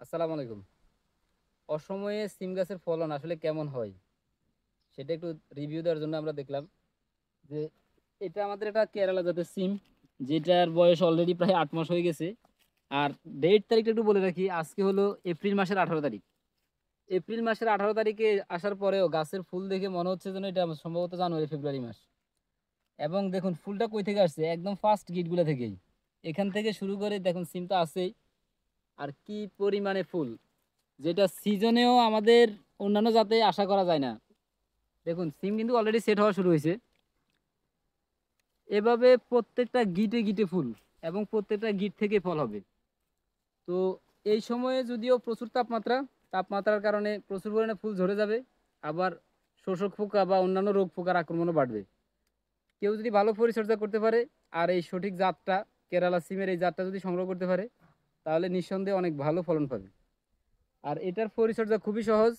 আসসালামু আলাইকুম। অসময়ে সিম গাছের ফলন আসলে কেমন হয় সেটা একটু রিভিউ দেওয়ার জন্য আমরা দেখলাম যে এটা আমাদের একটা কেরালা জাতের সিম, যেটার বয়স অলরেডি প্রায় 8 মাস হয়ে গেছে। আর ডেট তারিখটা একটু বলে রাখি, আজকে হলো এপ্রিল মাসের 18 তারিখ। এপ্রিল মাসের 18 তারিখে আসার পরেও গাছের ফুল দেখে মনে হচ্ছে যেন এটা সম্ভবত জানুয়ারি ফেব্রুয়ারি মাস। এবং দেখুন ফুলটা কই থেকে আসছে, একদম ফার্স্ট গিটগুলো থেকেই। এখান থেকে শুরু করে দেখুন সিমটা আছেই। আর কি পরিমাণে ফুল, যেটা সিজনেও আমাদের অন্যান্য জাতে আশা করা যায় না। দেখুন সিম কিন্তু অলরেডি সেট হওয়া শুরু হয়েছে। এভাবে প্রত্যেকটা গিটে গিটে ফুল এবং প্রত্যেকটা গিট থেকে ফল হবে। তো এই সময়ে যদিও প্রচুর তাপমাত্রার কারণে প্রচুর পরিমাণে ফুল ঝরে যাবে। আবার শোষক পোকা বা অন্যান্য রোগ পোকার আক্রমণও বাড়বে। কেউ যদি ভালো পরিচর্যা করতে পারে আর এই সঠিক জাতটা, কেরালা সিমের এই জাতটা যদি সংগ্রহ করতে পারে, তাহলে নিঃসন্দেহে অনেক ভালো ফলন পাবে। আর এটার পরিচর্যা খুবই সহজ।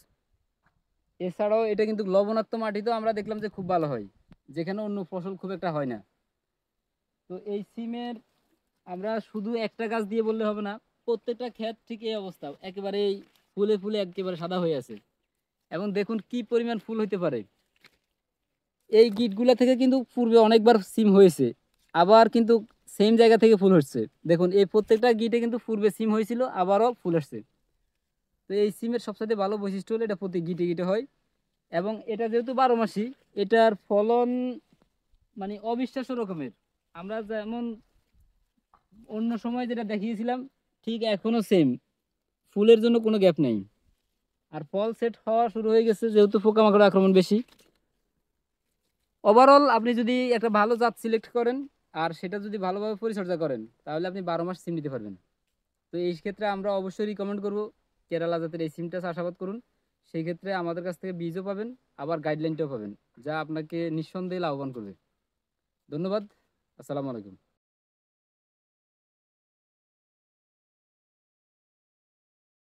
এছাড়াও এটা কিন্তু লবণাক্ত মাটিতেও আমরা দেখলাম যে খুব ভালো হয়, যেখানে অন্য ফসল খুব একটা হয় না। তো এই সিমের আমরা শুধু একটা গাছ দিয়ে বললে হবে না, প্রত্যেকটা ক্ষেত ঠিক এই অবস্থা, একেবারে ফুলে ফুলে একেবারে সাদা হয়ে আছে। এবং দেখুন কি পরিমাণ ফুল হইতে পারে। এই গিটগুলা থেকে কিন্তু পূর্বে অনেকবার সিম হয়েছে, আবার কিন্তু সেম জায়গা থেকে ফুল হচ্ছে। দেখুন এই প্রত্যেকটা গিটে কিন্তু পূর্বে সিম হয়েছিল, আবারও ফুল আসছে। তো এই সিমের সবচেয়ে ভালো বৈশিষ্ট্য হলো এটা প্রতি গিটে গিটে হয়। এবং এটা যেহেতু 12 মাসি, এটার ফলন মানে অবিশ্বাস্য রকমের। আমরা যেমন অন্য সময় যেটা দেখিয়েছিলাম, ঠিক এখনো সেম, ফুলের জন্য কোনো গ্যাপ নেই। আর ফল সেট হওয়া শুরু হয়ে গেছে যেহেতু পোকামাকড় আক্রমণ বেশি। ওভারঅল আপনি যদি একটা ভালো জাত সিলেক্ট করেন আর সেটা যদি ভালোভাবে পরিচর্যা করেন, তাহলে আপনি 12 মাস সিম নিতে পারবেন। তো এই ক্ষেত্রে আমরা অবশ্যই রিকমেন্ড করব কেরালা জাতের এই সিমটা চাষাবাদ করুন। সেই ক্ষেত্রে আমাদের কাছ থেকে বীজও পাবেন, আবার গাইডলাইনটাও পাবেন, যা আপনাকে নিঃসন্দেহে লাভবান করবে। ধন্যবাদ। আসসালামু আলাইকুম।